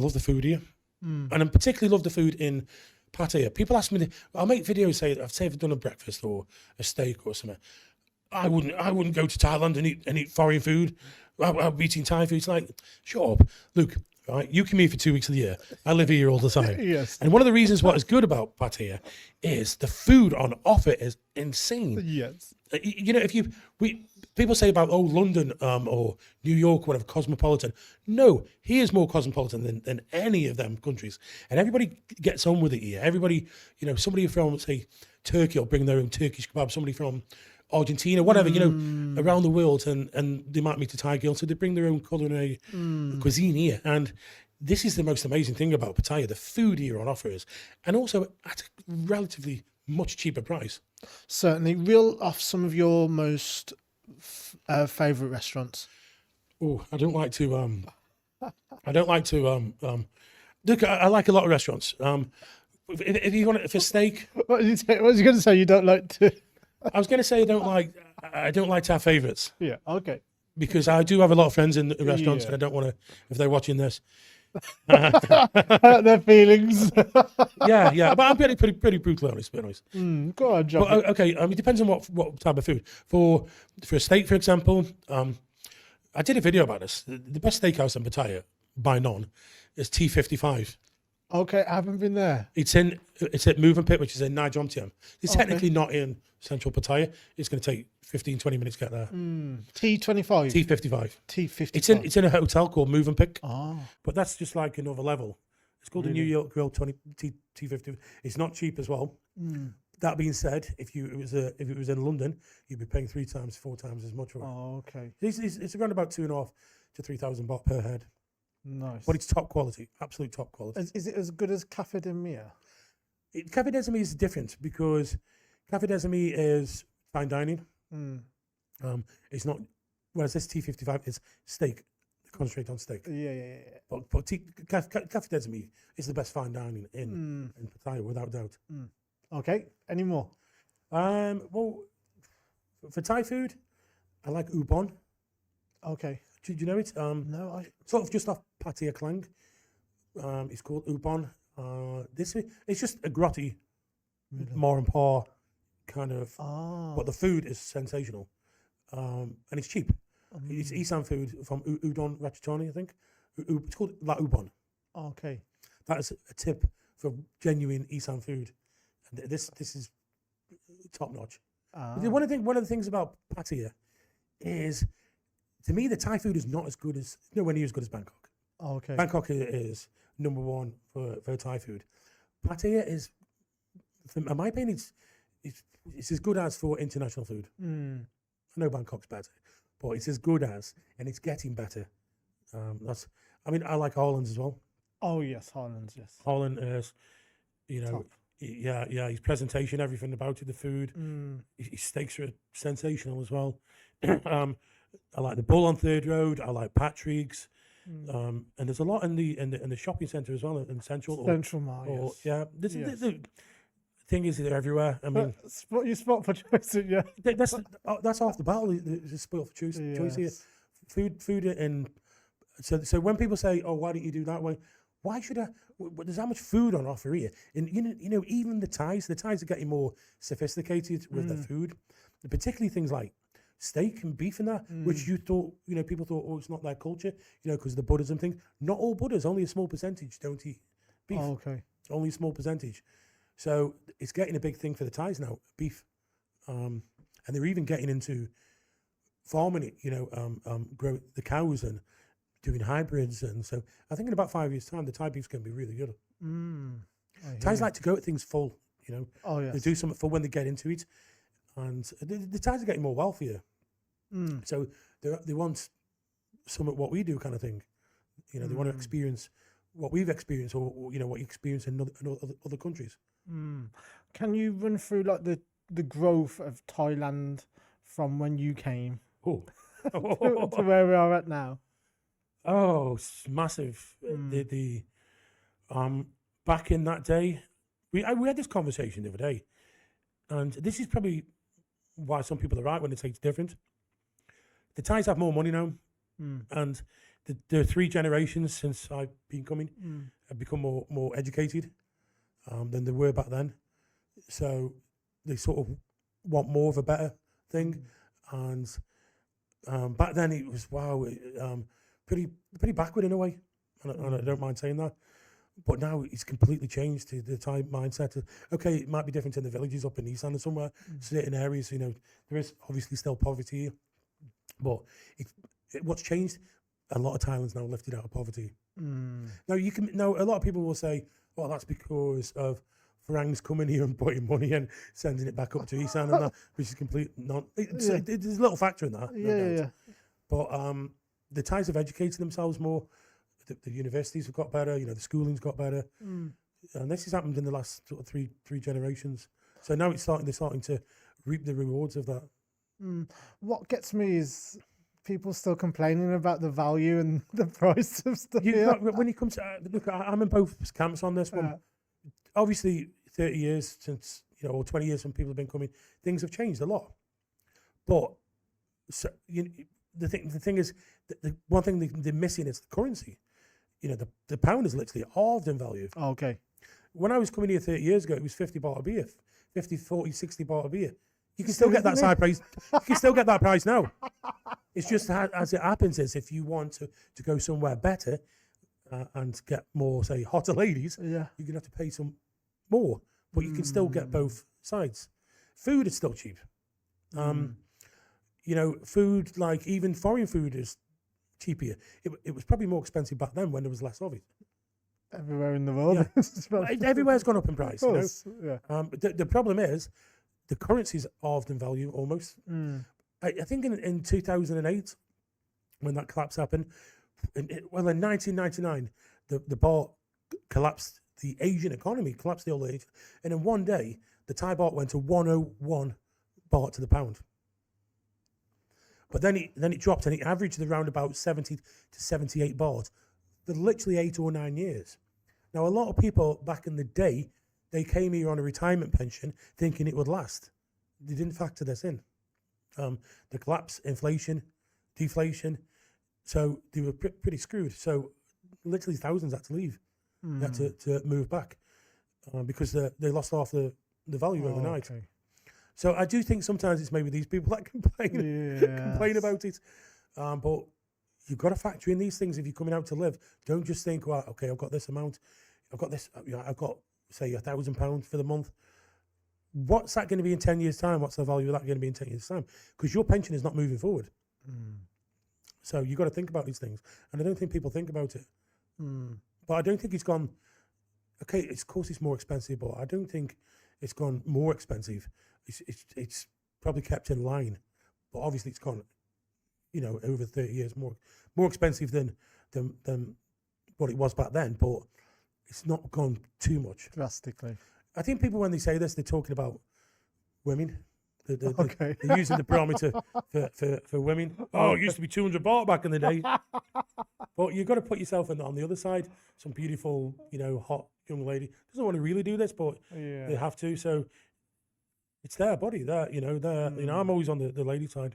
I love the food here, and I particularly love the food in Pattaya. People ask me, I'll make videos say if I've done a breakfast or a steak or something. I wouldn't go to Thailand and eat foreign food. I'll be eating Thai food. It's like, shut up, Luke. Right, you come here for 2 weeks of the year. I live here all the time. Yes. And one of the reasons what is good about Pattaya is the food on offer is insane. Yes. You know, people say about London or New York, whatever, cosmopolitan. No, he is more cosmopolitan than any of them countries, and everybody gets on with it here. Everybody, you know, somebody from say Turkey will bring their own Turkish kebab. Somebody from Argentina, whatever, you know, around the world, and they might meet a Thai girl, so they bring their own culinary cuisine here. And this is the most amazing thing about Pattaya: the food here on offer is, and also at a relatively much cheaper price. Certainly. Reel off some of your most favorite restaurants. Oh, I don't like to. Look, I like a lot of restaurants. If you want it for steak, What was you going to say? You don't like to? I was going to say I don't like to have favourites Yeah. Okay. because I do have a lot of friends in the restaurants, Yeah. and I don't want to if they're watching this. Hurt their feelings. Yeah, but I'm pretty brutally honest, to be honest. Go on, John. But okay, it depends on what type of food. For a steak, for example, I did a video about this. The best steakhouse in Pattaya, by none, is T55. Okay, I haven't been there. It's at Moving Pit, which is in Najomtiam. It's technically not in central Pattaya. It's going to take 15-20 minutes to get there. T25. T55. T55. It's in a hotel called Moving Pick. Oh. But that's just like another level. It's called the New York Grill T50. It's not cheap as well. That being said, if it was in London, you'd be paying 3 times, 4 times as much for it. Oh, okay. It's around about 2,500 to 3,000 baht per head. Nice. But it's top quality, absolute top quality. Is it as good as Cafe de Mia? Cafe des Amis is different because Cafe des Amis is fine dining. It's not, whereas this T55 is steak. They concentrate on steak. Yeah. But Cafe des Amis is the best fine dining in Pattaya, without doubt. Okay. Any more? Well, for Thai food, I like Ubon. Okay. Do you know it? No, Sort of just off Pattaya Klang. It's called Ubon. It's just a grotty, more and par kind of. But the food is sensational, and it's cheap. It's Isan food from Udon Ratchathani, I think. It's called La Ubon. Okay. That is a tip for genuine Isan food. And this is top notch. One of the things about Pattaya is, to me, the Thai food is not as good as, nowhere near as good as Bangkok. Okay. Bangkok is number one for Thai food. Pattaya is, in my opinion, it's as good as for international food. I know Bangkok's better, but it's as good as, and it's getting better. I like Holland's as well. Oh yes, Holland's, yes. Holland is, Top. His presentation, everything about it, the food, his steaks are sensational as well. I like the Bull on Third Road. I like Patrick's, and there's a lot in the shopping centre as well in Central. Mall, yes. The thing is, they're everywhere. I mean, you spot for choice, yeah. that's half the battle. It's spoiled for choice here. Food, and so when people say, "Oh, why don't you do that way?" Why should I? There's that much food on offer here, and you know, even the Thais are getting more sophisticated with their food, particularly things like steak and beef and that, which people thought, oh, it's not their culture, because of the Buddhism thing. Not all Buddhas, only a small percentage don't eat beef. Oh, okay. Only a small percentage. So it's getting a big thing for the Thais now, beef. And they're even getting into farming it, grow the cows and doing hybrids. And so I think in about 5 years' time, the Thai beef's going to be really good. Thais like to go at things full, Oh, yes. They do something full when they get into it. And the Thais are getting more wealthier. So they want some of what we do kind of thing. They want to experience what we've experienced, or what you experience in other countries. Can you run through like the growth of Thailand from when you came Oh, to where we are at now? Oh, it's massive. The back in that day, we had this conversation the other day, and this is probably why some people are right when they say it's different. The Thais have more money now, and there are 3 generations since I've been coming. Have become more educated than they were back then. So they sort of want more of a better thing. And back then it was pretty backward in a way, and I don't mind saying that. But now it's completely changed to the Thai mindset. Okay, it might be different in the villages up in East End or somewhere, certain areas. There is obviously still poverty here, but what's changed? A lot of Thailand's now lifted out of poverty. Now a lot of people will say, "Well, that's because of Farangs coming here and putting money and sending it back up to East End," and that, which is complete there's a little factor in that. Yeah. But the Thais have educated themselves more. The universities have got better. The schooling's got better, and this has happened in the last sort of three generations. So now they're starting to reap the rewards of that. What gets me is people still complaining about the value and the price of stuff. When it comes to look, I'm in both camps on this one. Obviously, 30 years since or 20 years since people have been coming, things have changed a lot. But the thing is, the one thing they're missing is the currency. The pound is literally halved in value. Oh, okay. When I was coming here 30 years ago, it was 50 baht a beer, 50, 40, 60 baht a beer. You can still get that side price. You can still get that price now. It's just as it happens is if you want to go somewhere better and get more, say, hotter ladies, you're going to have to pay some more. But you can still get both sides. Food is still cheap. Food, like even foreign food is cheap here. It was probably more expensive back then when there was less of it. Everywhere in the world. Everywhere's gone up in price. Yeah. The problem is the currency's halved in value almost. I think in 2008, when that collapse happened, in 1999, the baht collapsed. The Asian economy collapsed the whole Asian. And in one day, the Thai baht went to 101 baht to the pound. But then it dropped and it averaged around about 70 to 78 baht for literally 8 or 9 years. Now, a lot of people back in the day, they came here on a retirement pension thinking it would last. They didn't factor this in. The collapse, inflation, deflation. So they were pretty screwed. So literally thousands had to leave. They had to move back because they lost half the value overnight. Okay. So I do think sometimes it's maybe these people that complain about it. But you've got to factor in these things if you're coming out to live. Don't just think, well, okay, I've got this amount. I've got this, I've got, say, £1,000 for the month. What's that going to be in 10 years' time? What's the value of that going to be in 10 years' time? Because your pension is not moving forward. So you've got to think about these things. And I don't think people think about it. But I don't think it's gone, okay, of course it's more expensive, but I don't think it's gone more expensive. It's probably kept in line. But obviously it's gone, over 30 years more expensive than what it was back then. But it's not gone too much. Drastically. I think people, when they say this, they're talking about women. They're using the barometer for women. Oh, it used to be 200 baht back in the day. But you've got to put yourself on the other side. Some beautiful, hot young lady doesn't want to really do this, but they have to. So it's their body. I'm always on the lady side.